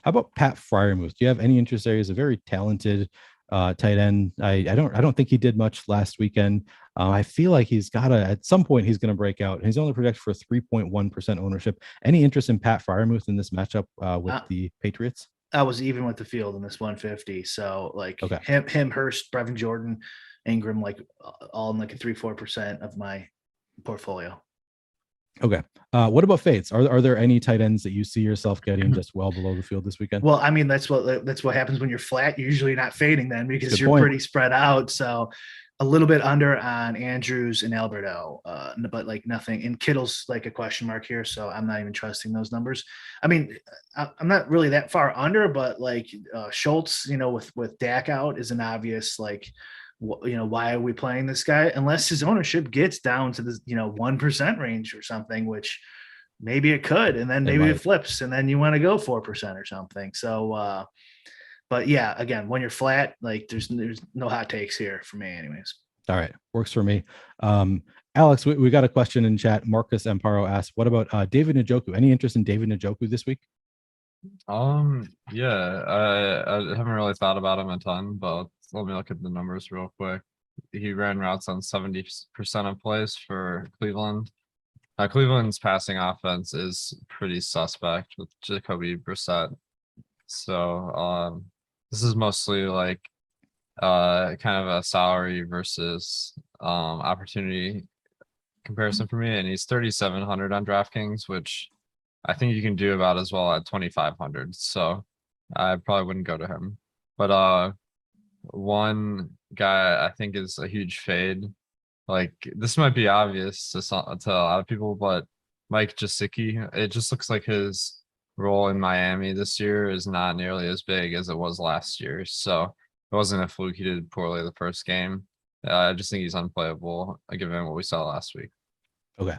How about Pat Freiermuth? Do you have any interest there? He's a very talented tight end. I don't think he did much last weekend. I feel like at some point he's going to break out. He's only projected for 3.1% ownership. Any interest in Pat Freiermuth in this matchup with the Patriots? I was even with the field in this 150. So like okay. him, Hurst, Brevin Jordan, Ingram, like all in like a 3-4% of my portfolio. Okay. What about fades? Are there any tight ends that you see yourself getting just well below the field this weekend? Well, I mean, that's what happens when you're flat. You're usually not fading then because you're pretty spread out. So a little bit under on Andrews and Alberto, but like nothing. And Kittle's like a question mark here, so I'm not even trusting those numbers. I mean, I'm not really that far under, but like Schultz, with Dak out is an obvious like, why are we playing this guy unless his ownership gets down to the 1% range or something, which maybe it could, and then maybe it flips, and then you want to go 4% or something. So. But yeah, again, when you're flat, like there's no hot takes here for me anyways. All right. Works for me. Alex, we got a question in chat. Marcus Amparo asked, what about David Njoku? Any interest in David Njoku this week? Yeah, I haven't really thought about him a ton, but let me look at the numbers real quick. He ran routes on 70% of plays for Cleveland. Cleveland's passing offense is pretty suspect with Jacoby Brissett. So this is mostly like kind of a salary versus opportunity comparison for me, and he's 3,700 on DraftKings, which I think you can do about as well at 2,500. So I probably wouldn't go to him. But one guy I think is a huge fade. Like this might be obvious to a lot of people, but Mike Gesicki, it just looks like his role in Miami this year is not nearly as big as it was last year. So it wasn't a fluke. He did poorly the first game. I just think he's unplayable given what we saw last week. Okay.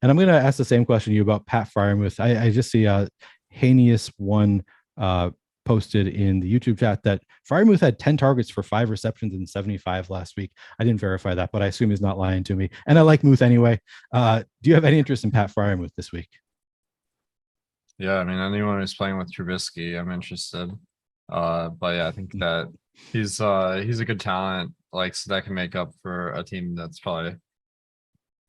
And I'm going to ask the same question to you about Pat Freiermuth. I just see Hanius one posted in the YouTube chat that Freiermuth had 10 targets for 5 receptions and 75 last week. I didn't verify that, but I assume he's not lying to me. And I like Muth anyway. Do you have any interest in Pat Freiermuth this week? Yeah, I mean, anyone who's playing with Trubisky, I'm interested. But yeah, I think that he's a good talent, like so that can make up for a team that's probably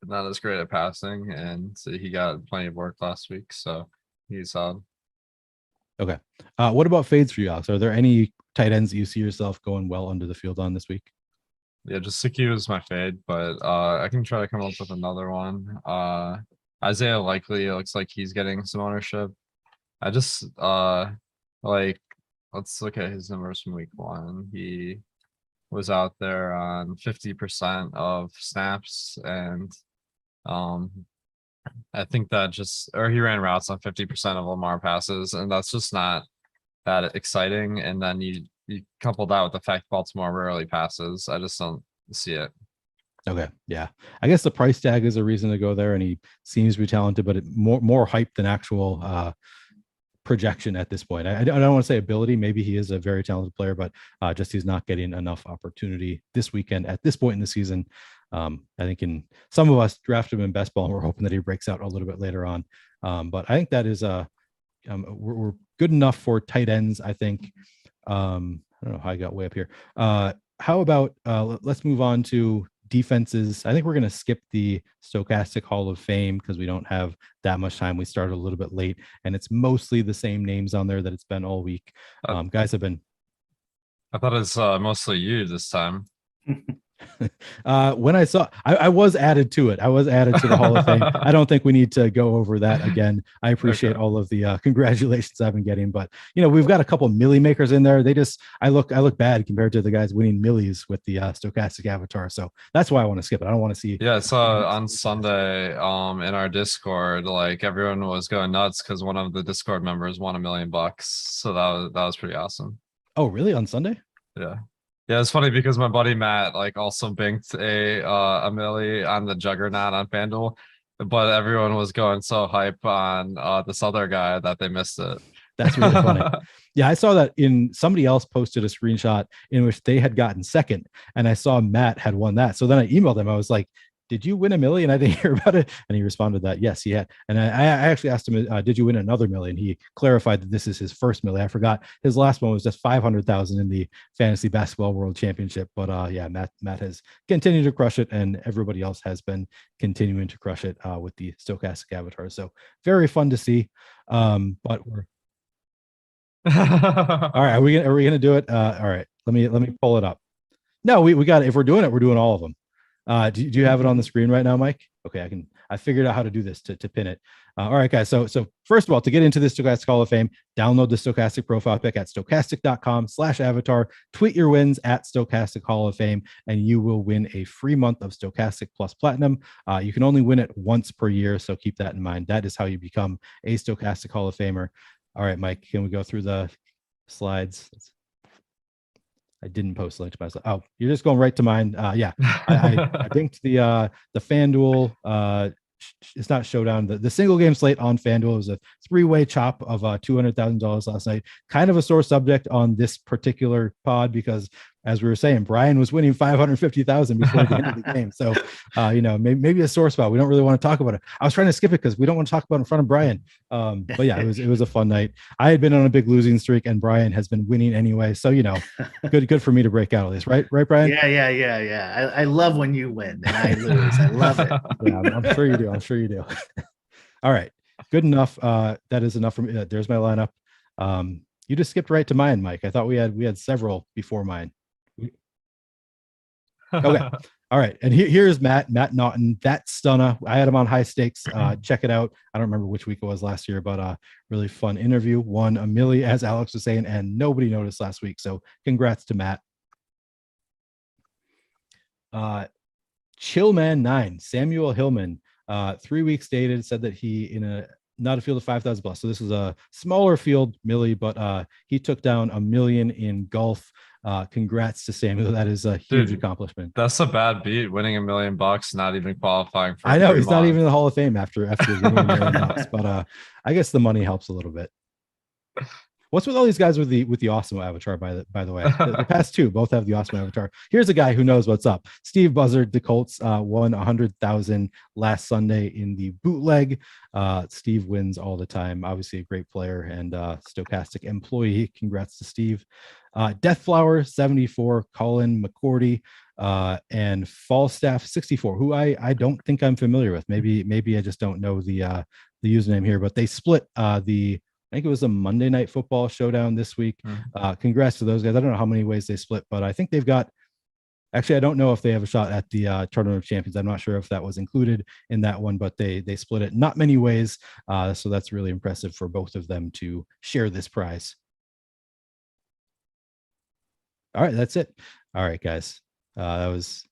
not as great at passing, and so he got plenty of work last week, so he's solid. Okay. What about fades for you, Alex? Are there any tight ends that you see yourself going well under the field on this week? Yeah, just Gesicki was my fade, but I can try to come up with another one. Isaiah Likely, it looks like he's getting some ownership. I just like, let's look at his numbers from week 1. He was out there on 50% of snaps and I think that or he ran routes on 50% of Lamar passes, and that's just not that exciting. And then you couple that with the fact Baltimore rarely passes. I just don't see it. Okay. Yeah. I guess the price tag is a reason to go there, and he seems to be talented, but more hype than actual projection at this point. I don't want to say ability. Maybe he is a very talented player, but just he's not getting enough opportunity this weekend at this point in the season. I think some of us drafted him in best ball, and we're hoping that he breaks out a little bit later on. But I think that is we're good enough for tight ends. I think. I don't know how I got way up here. How about let's move on to defenses. I think we're going to skip the Stokastic Hall of Fame because we don't have that much time. We started a little bit late, and it's mostly the same names on there that it's been all week. Guys have been. I thought it's mostly you this time. When I was added to it. I was added to the Hall of Fame. I don't think we need to go over that again. I appreciate all of the congratulations I've been getting, but we've got a couple milli makers in there. I look bad compared to the guys winning millies with the Stokastic avatar. So that's why I want to skip it. I don't want to see. Yeah. So on Sunday, in our Discord, like everyone was going nuts because one of the Discord members won $1 million. So that was pretty awesome. Oh, really? On Sunday? Yeah. Yeah, it's funny because my buddy Matt like also banked a milli on the Juggernaut on FanDuel, but everyone was going so hype on this other guy that they missed it. That's really funny. Yeah, I saw that somebody else posted a screenshot in which they had gotten second, and I saw Matt had won that. So then I emailed him. I was like, did you win $1 million? I didn't hear about it. And he responded that yes, he had. And I actually asked him, did you win another $1 million? He clarified that this is his first $1 million. I forgot his last one was just 500,000 in the fantasy basketball world championship. But yeah, Matt has continued to crush it, and everybody else has been continuing to crush it with the Stokastic avatar. So very fun to see. But we're all right. Are we gonna do it? All right. Let me pull it up. No, we got it. If we're doing it, we're doing all of them. Do you have it on the screen right now, Mike? Okay, I figured out how to do this to pin it. All right, guys. So first of all, to get into this Stokastic Hall of Fame, download the Stokastic profile pic at stokastic.com/avatar. Tweet your wins at Stokastic Hall of Fame, and you will win a free month of Stokastic Plus Platinum. You can only win it once per year, so keep that in mind. That is how you become a Stokastic Hall of Famer. All right, Mike, can we go through the slides? I didn't post a link to myself. Oh, you're just going right to mine. Yeah, I linked the FanDuel. It's not showdown. The single game slate on FanDuel was a 3-way chop of $200,000 last night. Kind of a sore subject on this particular pod because, as we were saying, Brian was winning 550,000 before the end of the game. So, maybe a sore spot. We don't really want to talk about it. I was trying to skip it because we don't want to talk about it in front of Brian. But yeah, it was a fun night. I had been on a big losing streak, and Brian has been winning anyway. So good for me to break out of this, right, Brian? Yeah. I love when you win and I lose. I love it. Yeah, I'm sure you do. All right, good enough. That is enough for me. There's my lineup. You just skipped right to mine, Mike. I thought we had several before mine. Okay. All right. And here's Matt Naughton. That stunner. I had him on high stakes. Check it out. I don't remember which week it was last year, but really fun interview. Won $1 million, as Alex was saying, and nobody noticed last week. So congrats to Matt. Chillman9, Samuel Hillman, 3 weeks dated, said that he not a field of 5,000 plus. So this is a smaller field, milli, but he took down $1 million in golf. Congrats to Samuel. That is a huge accomplishment. That's a bad beat, winning $1 million, not even qualifying for. I know he's not even in the Hall of Fame after winning $1 million, but I guess the money helps a little bit. What's with all these guys with the awesome avatar? By the way, the past two both have the awesome avatar. Here's a guy who knows what's up. Steve Buzzard, the Colts won 100,000 last Sunday in the bootleg. Steve wins all the time. Obviously, a great player and Stokastic employee. Congrats to Steve. Deathflower 74, Colin McCourty, and Falstaff 64, who I don't think I'm familiar with. Maybe I just don't know the username here, but they split I think it was a Monday Night Football showdown this week. Congrats to those guys. I don't know how many ways they split, but I think they've got. Actually, I don't know if they have a shot at the Tournament of Champions. I'm not sure if that was included in that one, but they split it not many ways. So that's really impressive for both of them to share this prize. All right, that's it. All right, guys. That was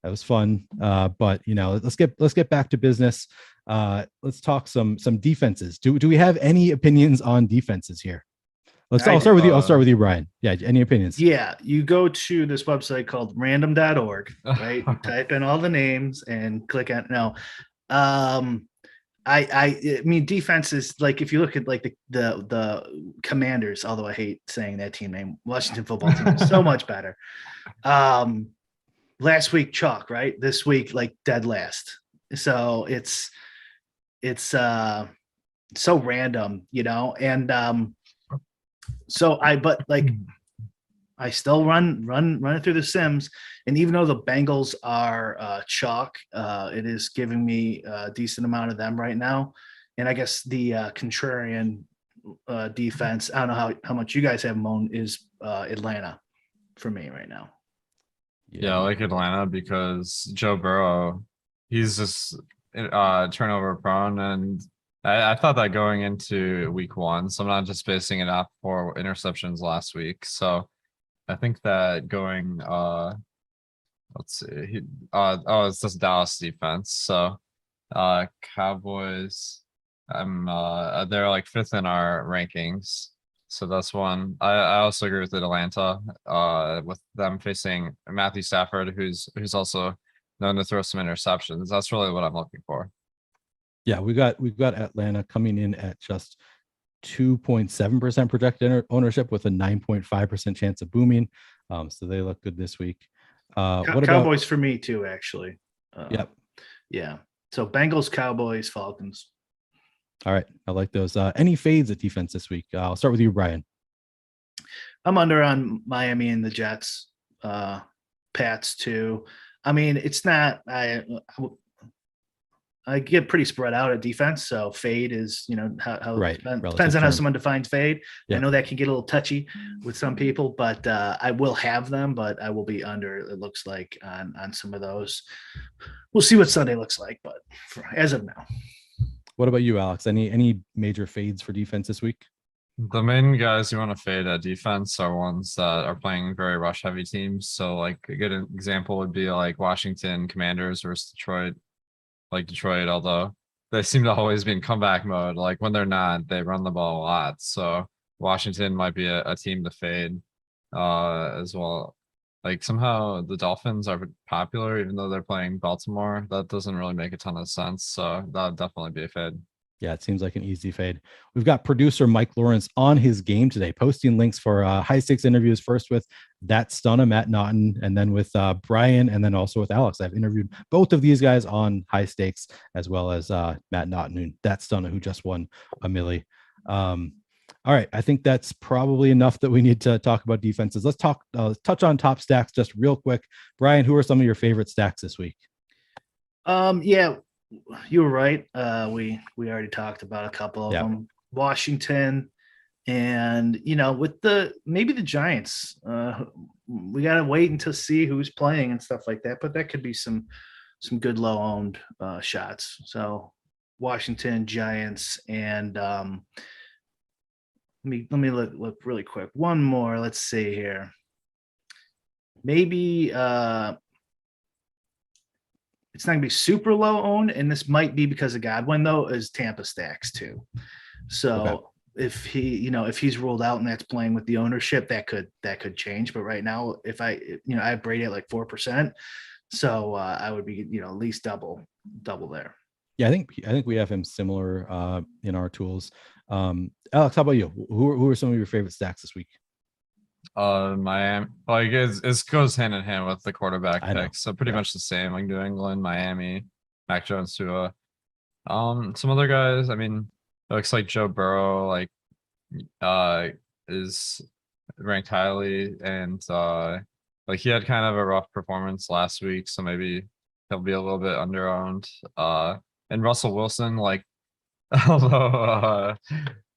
That was fun. But let's get back to business. Let's talk some defenses. Do we have any opinions on defenses here? I'll start with you. I'll start with you, Brian. Yeah. Any opinions? Yeah. You go to this website called random.org, right? Type in all the names and click on no. I mean, defense is like, if you look at like the Commanders, although I hate saying that team name, Washington football team is so much better. Last week chalk, right? This week like dead last. So it's so random, and so I still run it through the Sims, and even though the Bengals are chalk, it is giving me a decent amount of them right now. And I guess the contrarian defense, I don't know how much you guys have them on, is Atlanta for me right now. Yeah, I like Atlanta because Joe Burrow, he's just turnover prone, and I thought that going into week 1, so I'm not just basing it off for interceptions last week. So I think that going let's see, it's this Dallas defense. So Cowboys, they're like 5th in our rankings. So that's one. I also agree with Atlanta, with them facing Matthew Stafford, who's also known to throw some interceptions. That's really what I'm looking for. Yeah, we've got Atlanta coming in at just 2.7% projected ownership with a 9.5% chance of booming. So they look good this week. What Cowboys about, for me too, actually. Yep. Yeah. So Bengals, Cowboys, Falcons. All right. I like those. Any fades at defense this week? I'll start with you, Brian. I'm under on Miami and the Jets. Pats too. I mean, it's not, I get pretty spread out at defense. So fade is, how right. Depends on how someone defines fade. Yeah. I know that can get a little touchy with some people, but I will have them, but I will be under, it looks like, on some of those. We'll see what Sunday looks like, but as of now. What about you, Alex? Any major fades for defense this week? The main guys you want to fade at defense are ones that are playing very rush heavy teams. So like a good example would be like Washington Commanders versus Detroit. Like Detroit, although they seem to always be in comeback mode. Like when they're not, they run the ball a lot. So Washington might be a team to fade as well. Like somehow the Dolphins are popular, even though they're playing Baltimore. That doesn't really make a ton of sense. So that would definitely be a fade. Yeah, it seems like an easy fade. We've got producer Mike Lawrence on his game today, posting links for high stakes interviews, first with That Stunna, Matt Naughton, and then with Brian, and then also with Alex. I've interviewed both of these guys on high stakes, as well as Matt Naughton and That Stunna, who just won a milli. All right, I think that's probably enough that we need to talk about defenses. Let's touch on top stacks just real quick. Brian, who are some of your favorite stacks this week? Yeah, you were right. We already talked about a couple of them. Washington, and with maybe the Giants. We gotta wait until see who's playing and stuff like that. But that could be some good low owned shots. So Washington, Giants, and let me look really quick. One more. Let's see here. Maybe it's not gonna be super low owned, and this might be because of Godwin though, is Tampa stacks too. So if he's ruled out and that's playing with the ownership, that could change. But right now, if I have Brady at like 4%, so I would be at least double there. Yeah, I think we have him similar in our tools. Alex, how about you? Who are some of your favorite stacks this week? Miami, like it goes hand in hand with the quarterback picks, so pretty much the same. Like New England, Miami, Mac Jones, Tua. Some other guys. I mean, it looks like Joe Burrow is ranked highly, and like he had kind of a rough performance last week, so maybe he'll be a little bit underowned. And Russell Wilson, like although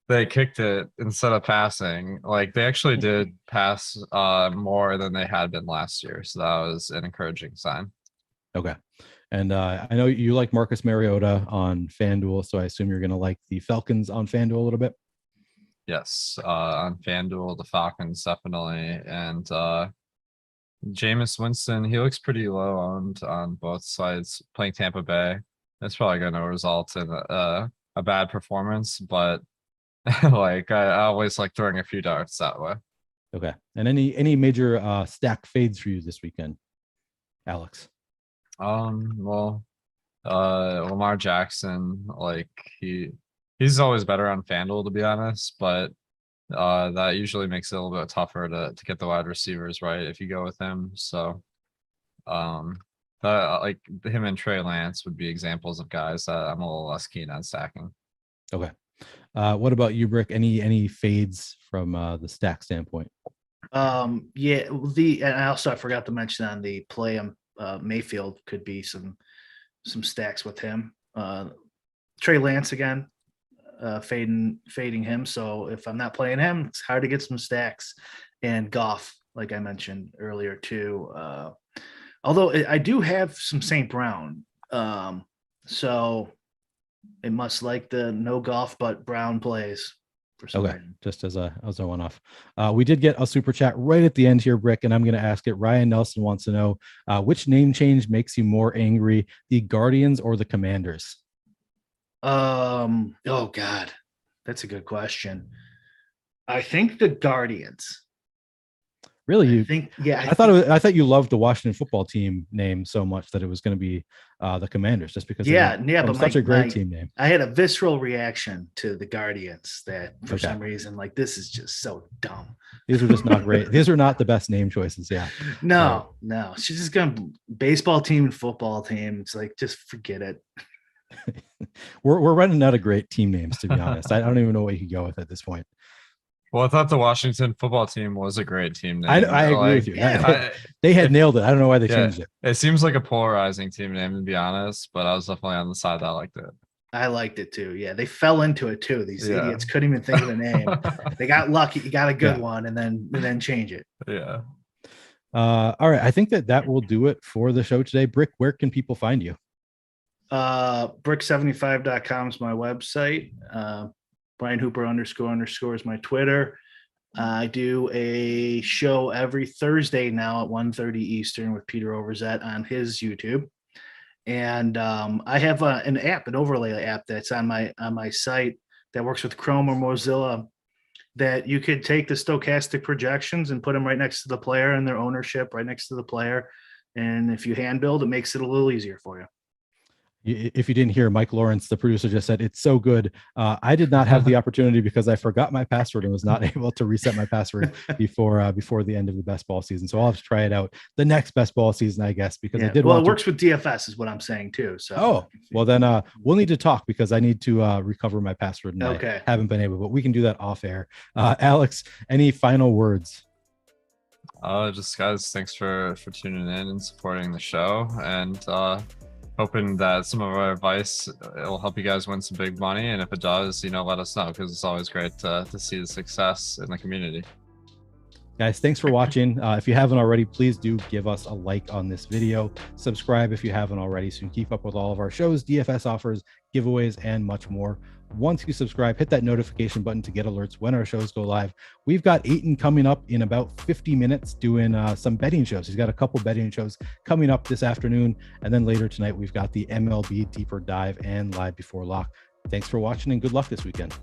they kicked it instead of passing, like they actually did pass more than they had been last year, so that was an encouraging sign. Okay. And I know you like Marcus Mariota on FanDuel, so I assume you're going to like the Falcons on FanDuel a little bit. Yes, on FanDuel, the Falcons definitely, and Jameis Winston, he looks pretty low owned on both sides playing Tampa Bay. That's probably going to result in a bad performance, but like I always like throwing a few darts that way. Okay. And any major stack fades for you this weekend, Alex? Well, Lamar Jackson, like he's always better on FanDuel, to be honest, but that usually makes it a little bit tougher to get the wide receivers right if you go with him. So like him and Trey Lance would be examples of guys that I'm a little less keen on stacking. Okay. What about you, Brick? Any fades from the stack standpoint? Yeah, and I forgot to mention on the play Mayfield could be some stacks with him. Trey Lance again, fading him. So if I'm not playing him, it's hard to get some stacks. And Goff, like I mentioned earlier too. Although I do have some St. Brown, so it must like the no Goff but Brown plays. Okay, just as a one-off. We did get a super chat right at the end here, Brick, and I'm going to ask it. Ryan Nelson wants to know which name change makes you more angry, the Guardians or the Commanders? Oh God, that's a good question. I think the Guardians. Really, I thought you loved the Washington football team name so much that it was going to be the Commanders, just because but such a great team name. I had a visceral reaction to the Guardians that for some reason, like, this is just so dumb. These are just not great. These are not the best name choices. Yeah. No. She's just going baseball team and football team. It's like, just forget it. We're running out of great team names, to be honest. I don't even know what you could go with at this point. Well, I thought the Washington football team was a great team name. I agree with you. They had nailed it. I don't know why they changed it. It seems like a polarizing team name, to be honest, but I was definitely on the side that liked it. I liked it too. Yeah, they fell into it too. These idiots couldn't even think of a name. They got lucky. You got a good one, and then change it. Yeah. All right. I think that will do it for the show today. Brick, where can people find you? Bric75.com is my website. Brian Hooper __ is my Twitter. I do a show every Thursday now at 1:30 Eastern with Peter Overzet on his YouTube. And I have an overlay app that's on my site that works with Chrome or Mozilla, that you could take the stochastic projections and put them right next to the player and their ownership right next to the player. And if you hand build, it makes it a little easier for you. If you didn't hear, Mike Lawrence, the producer, just said it's so good. I did not have the opportunity because I forgot my password and was not able to reset my password before the end of the best ball season. So I'll have to try it out the next best ball season, I guess, because I did. Well, it works with DFS, is what I'm saying too. So well then we'll need to talk, because I need to recover my password and I haven't been able, but we can do that off air. Alex, any final words? Just guys, thanks for tuning in and supporting the show, and hoping that some of our advice will help you guys win some big money. And if it does, let us know, because it's always great to see the success in the community. Guys, thanks for watching. If you haven't already, please do give us a like on this video. Subscribe if you haven't already, so you can keep up with all of our shows, DFS offers, giveaways, and much more. Once you subscribe, hit that notification button to get alerts when our shows go live. We've got Aiton coming up in about 50 minutes doing some betting shows. He's got a couple betting shows coming up this afternoon. And then later tonight, we've got the MLB Deeper Dive and Live Before Lock. Thanks for watching, and good luck this weekend.